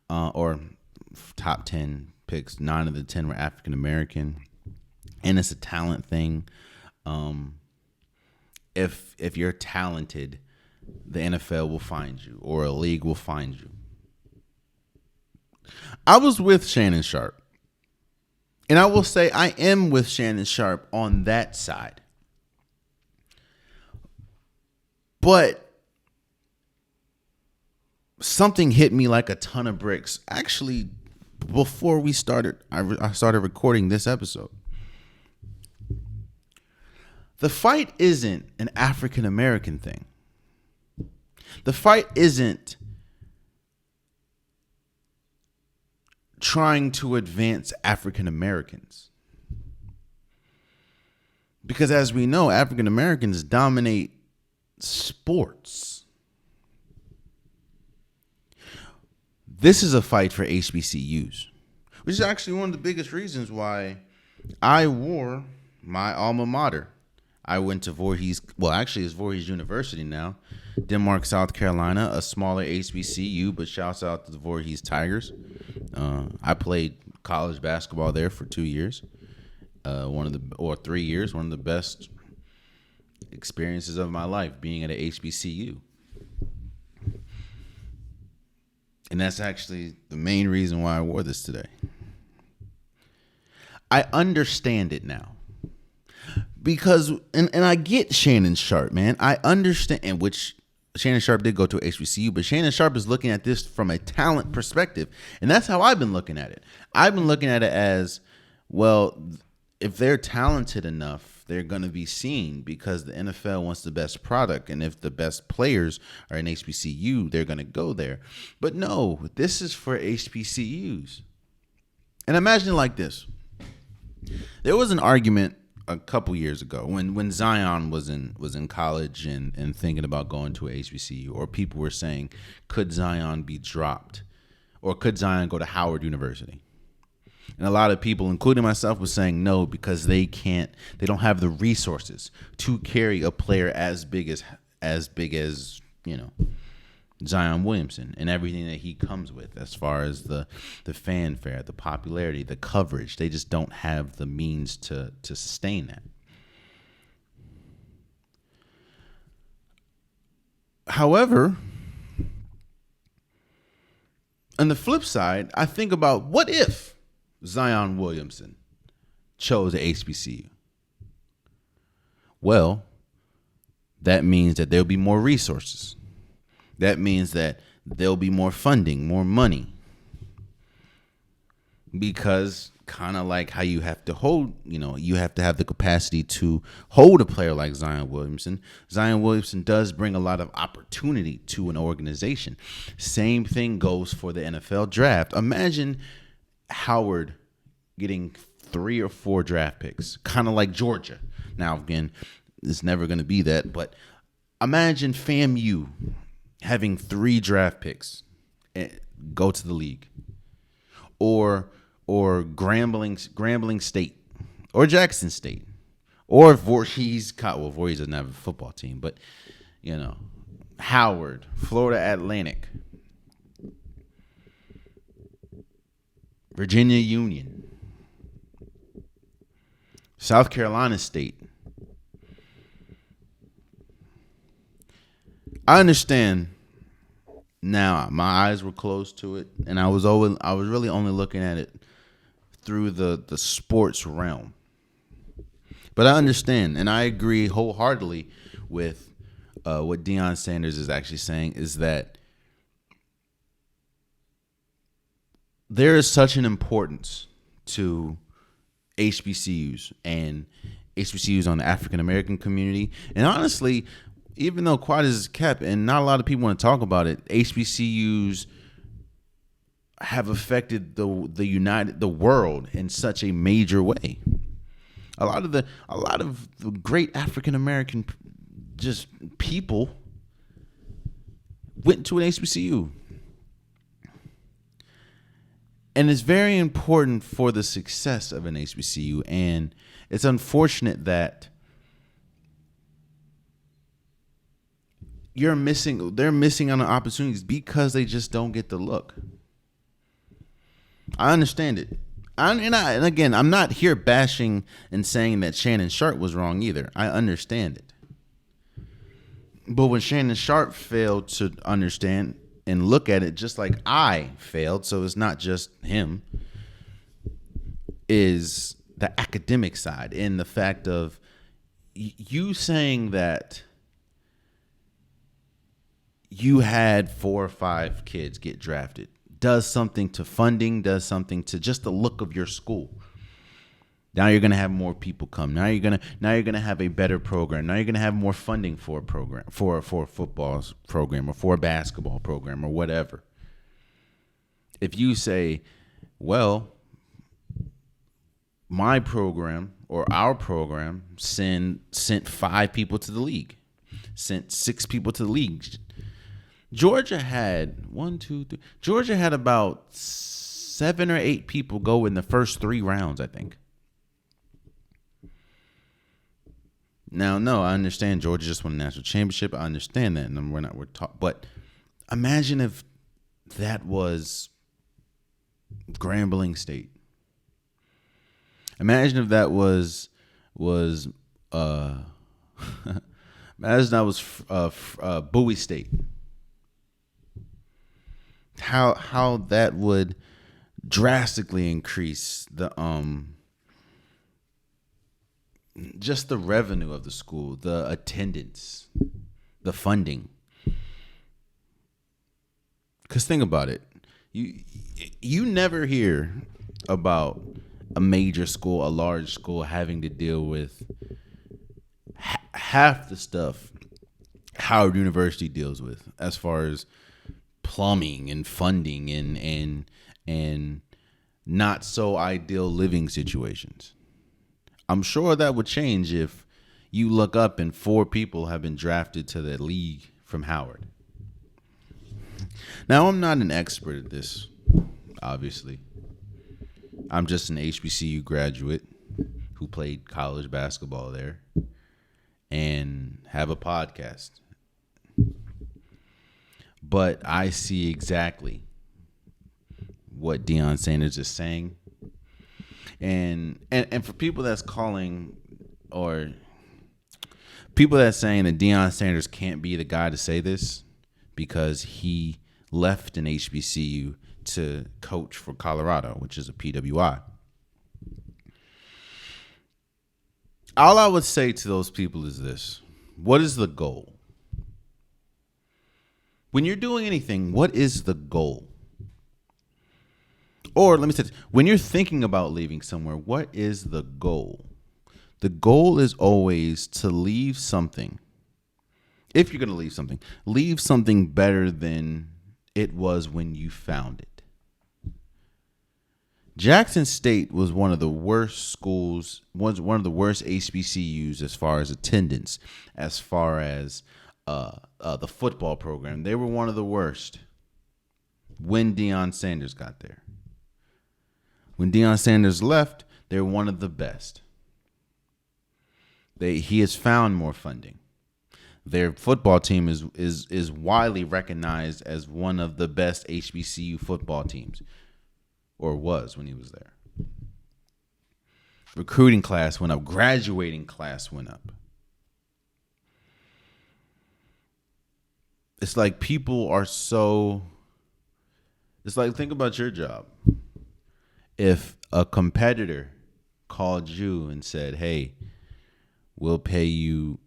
or top 10 picks. 9 of the 10 were African American, and it's a talent thing. If you're talented, the NFL will find you, or a league will find you. I was with Shannon Sharpe. And I will say I am with Shannon Sharpe on that side. But something hit me like a ton of bricks. Actually, before we started, I started recording this episode. The fight isn't an African American thing. The fight isn't trying to advance African Americans. Because as we know, African Americans dominate sports. This is a fight for HBCUs, which is actually one of the biggest reasons why I wore my alma mater I went to Voorhees. Well, actually, it's Voorhees University now, Denmark, South Carolina, a smaller HBCU, but shouts out to the Voorhees Tigers. I played college basketball there for 2 years, 3 years. One of the best experiences of my life being at a HBCU. And that's actually the main reason why I wore this today. I understand it now. Because, and I get Shannon Sharpe, man. I understand, and which Shannon Sharpe did go to HBCU, but Shannon Sharpe is looking at this from a talent perspective. And that's how I've been looking at it. I've been looking at it as, well, if they're talented enough, they're going to be seen because the NFL wants the best product. And if the best players are in HBCU, they're going to go there. But no, this is for HBCUs. And imagine it like this. There was an argument a couple years ago when Zion was in college and thinking about going to a HBCU, or people were saying, could Zion be dropped, or could Zion go to Howard University? And a lot of people, including myself, was saying no, because they don't have the resources to carry a player as big as Zion Williamson and everything that he comes with, as far as the fanfare, the popularity, the coverage. They just don't have the means to sustain that. However, on the flip side, I think about, what if Zion Williamson chose a HBCU? Well, that means that there'll be more resources. That means that there'll be more funding, more money. Because kind of like how you have to hold, you have to have the capacity to hold a player like Zion Williamson. Zion Williamson does bring a lot of opportunity to an organization. Same thing goes for the NFL draft. Imagine Howard getting 3 or 4 draft picks, kind of like Georgia. Now, again, it's never going to be that, but imagine FAMU having 3 draft picks and go to the league, or Grambling State, or Jackson State, or Voorhees. Well, Voorhees doesn't have a football team, but Howard, Florida Atlantic, Virginia Union, South Carolina State. I understand now. My eyes were closed to it, and I was really only looking at it through the sports realm. But I understand, and I agree wholeheartedly with what Deion Sanders is actually saying, is that there is such an importance to HBCUs and HBCUs on the African American community. And honestly, even though quiet is kept and not a lot of people want to talk about it, HBCUs have affected the world in such a major way. A lot of the great African American just people went to an HBCU. And it's very important for the success of an HBCU. And it's unfortunate that they're missing on the opportunities because they just don't get the look. I understand it. And again, I'm not here bashing and saying that Shannon Sharpe was wrong either. I understand it. But when Shannon Sharpe failed to understand and look at it, just like I failed, so it's not just him, is the academic side, and the fact of you saying that you had 4 or 5 kids get drafted does something to funding, does something to just the look of your school. Now you're gonna have more people come. Now you're gonna have a better program. Now you're gonna have more funding for a program, for a football program, or for a basketball program, or whatever. If you say, well, my program or our program sent 5 people to the league, sent 6 people to the league. Georgia had Georgia had about 7 or 8 people go in the first 3 rounds, I think. Now, no, I understand Georgia just won a national championship. I understand that, and we're talking. But imagine if that was Grambling State. Imagine if that was imagine that was Bowie State. How that would drastically increase the just the revenue of the school, the attendance, the funding. Because think about it, you never hear about a major school, a large school having to deal with half the stuff Howard University deals with, as far as plumbing and funding and not so ideal living situations. I'm sure that would change if you look up and 4 people have been drafted to the league from Howard. Now, I'm not an expert at this, obviously. I'm just an HBCU graduate who played college basketball there and have a podcast. But I see exactly what Deion Sanders is saying. And for people that's calling, or people that's saying that Deion Sanders can't be the guy to say this because he left an HBCU to coach for Colorado, which is a PWI. All I would say to those people is this: what is the goal? When you're doing anything, what is the goal? Or let me say this, when you're thinking about leaving somewhere, what is the goal? The goal is always to leave something. If you're going to leave something better than it was when you found it. Jackson State was one of the worst schools, was one of the worst HBCUs as far as attendance, as far as the football program. They were one of the worst when Deion Sanders got there. When Deion Sanders left, they were one of the best. He has found more funding. Their football team is widely recognized as one of the best HBCU football teams, or was when he was there. Recruiting class went up. Graduating class went up. It's like people are so... It's like, think about your job. If a competitor called you and said, hey, we'll pay you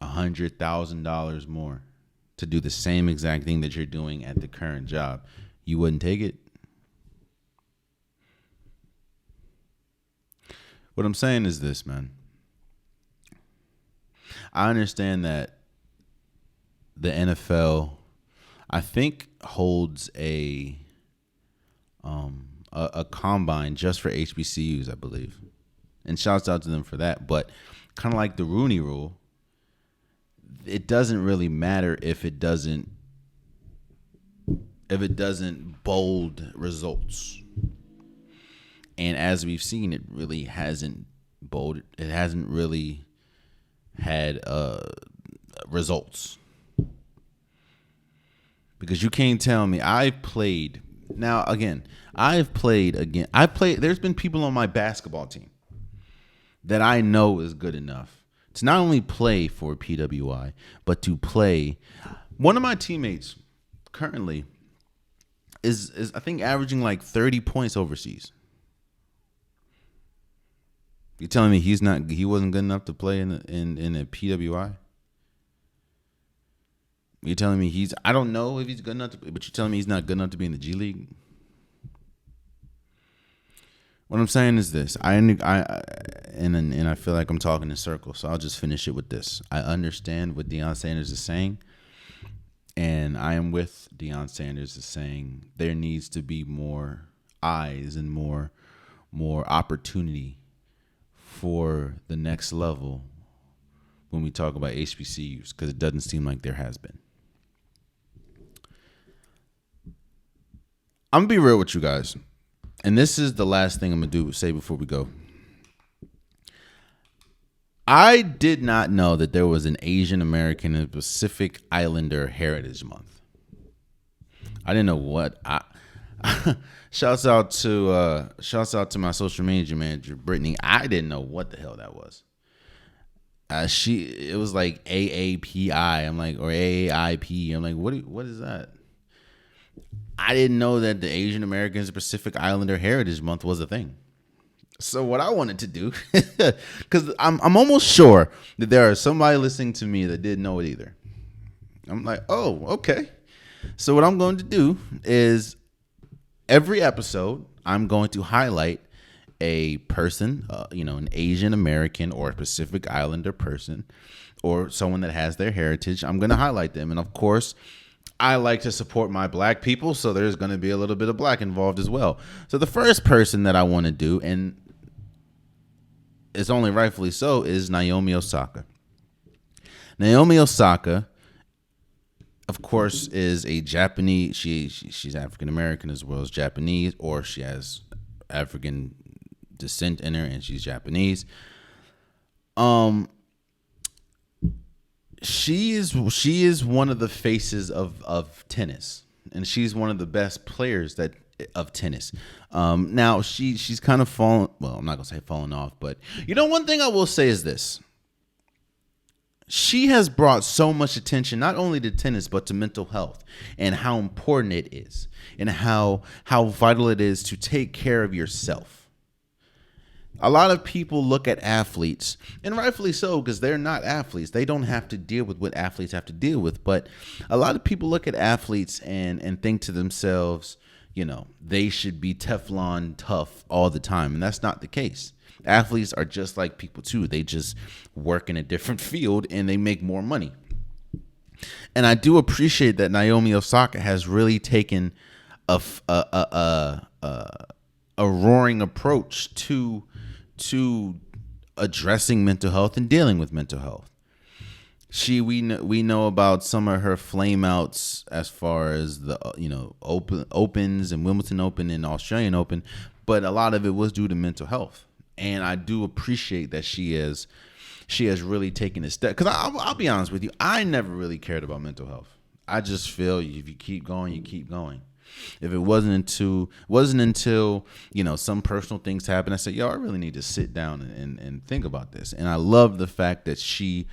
$100,000 more to do the same exact thing that you're doing at the current job, you wouldn't take it? What I'm saying is this, man. I understand that the NFL, I think, holds a combine just for HBCUs, I believe. And shouts out to them for that. But kind of like the Rooney Rule, it doesn't really matter if it doesn't bold results. And as we've seen, it really hasn't bolded. It hasn't really had results. Because you can't tell me I've played. Now, again, there's been people on my basketball team that I know is good enough to not only play for PWI, but to play. One of my teammates currently is I think averaging like 30 points overseas. You telling me he wasn't good enough to play in a PWI? You're telling me I don't know if he's good enough but you're telling me he's not good enough to be in the G League? What I'm saying is this. I feel like I'm talking in circles, so I'll just finish it with this. I understand what Deion Sanders is saying, and I am with Deion Sanders is saying there needs to be more eyes and more opportunity for the next level when we talk about HBCUs, because it doesn't seem like there has been. I'm going to be real with you guys. And this is the last thing I'm going to say before we go. I did not know that there was an Asian American and Pacific Islander Heritage Month. I didn't know what. Shouts out to my social media manager, Brittany. I didn't know what the hell that was. It was like AAPI. I'm like, or AAIP. I'm like, what is that? I didn't know that the Asian Americans and Pacific Islander Heritage Month was a thing. So what I wanted to do, because I'm almost sure that there are somebody listening to me that didn't know it either. I'm like, oh, okay. So what I'm going to do is every episode, I'm going to highlight a person, an Asian American or a Pacific Islander person or someone that has their heritage. I'm going to highlight them. And of course, I like to support my black people, so there's going to be a little bit of black involved as well. So the first person that I want to do, and it's only rightfully so, is Naomi Osaka. Naomi Osaka, of course, is a Japanese. She's African American as well as Japanese, or she has African descent in her, and she's Japanese. She is one of the faces of tennis, and she's one of the best players of tennis. Now she's kind of fallen. Well, I'm not gonna say fallen off, but one thing I will say is this: she has brought so much attention not only to tennis but to mental health and how important it is, and how vital it is to take care of yourself. A lot of people look at athletes, and rightfully so, because they're not athletes. They don't have to deal with what athletes have to deal with. But a lot of people look at athletes and think to themselves, they should be Teflon tough all the time. And that's not the case. Athletes are just like people too. They just work in a different field and they make more money. And I do appreciate that Naomi Osaka has really taken a roaring approach to addressing mental health and dealing with mental health. We know about some of her flame outs as far as the Opens and Wimbledon Open and Australian Open, but a lot of it was due to mental health. And I do appreciate that she has really taken a step, because I'll be honest with you, I never really cared about mental health. I just feel if you keep going, you keep going. If it wasn't until some personal things happen, I said, I really need to sit down and think about this. And I love the fact that she,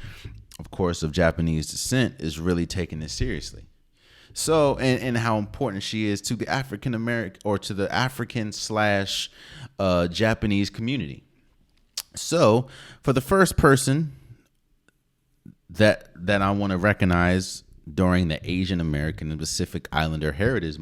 of course, of Japanese descent, is really taking this seriously. So, and how important she is to the African American or to the African / Japanese community. So, for the first person that I want to recognize during the Asian American and Pacific Islander Heritage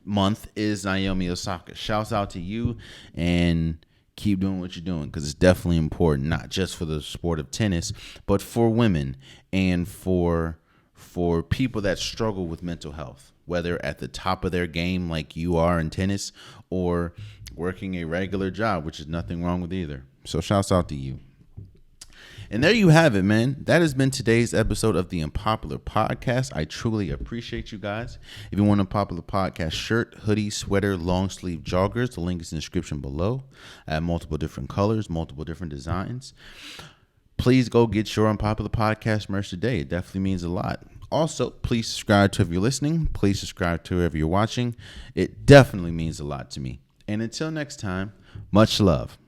Month is Naomi Osaka. Shouts out to you, and keep doing what you're doing, because it's definitely important, not just for the sport of tennis, but for women and for people that struggle with mental health, whether at the top of their game like you are in tennis or working a regular job, which is nothing wrong with either. So shouts out to you. And there you have it, man. That has been today's episode of the Unpopular Podcast. I truly appreciate you guys. If you want a Popular Podcast shirt, hoodie, sweater, long sleeve joggers, the link is in the description below. I have multiple different colors, multiple different designs. Please go get your Unpopular Podcast merch today. It definitely means a lot. Also, please subscribe to if you're listening. Please subscribe to if you're watching. It definitely means a lot to me. And until next time, much love.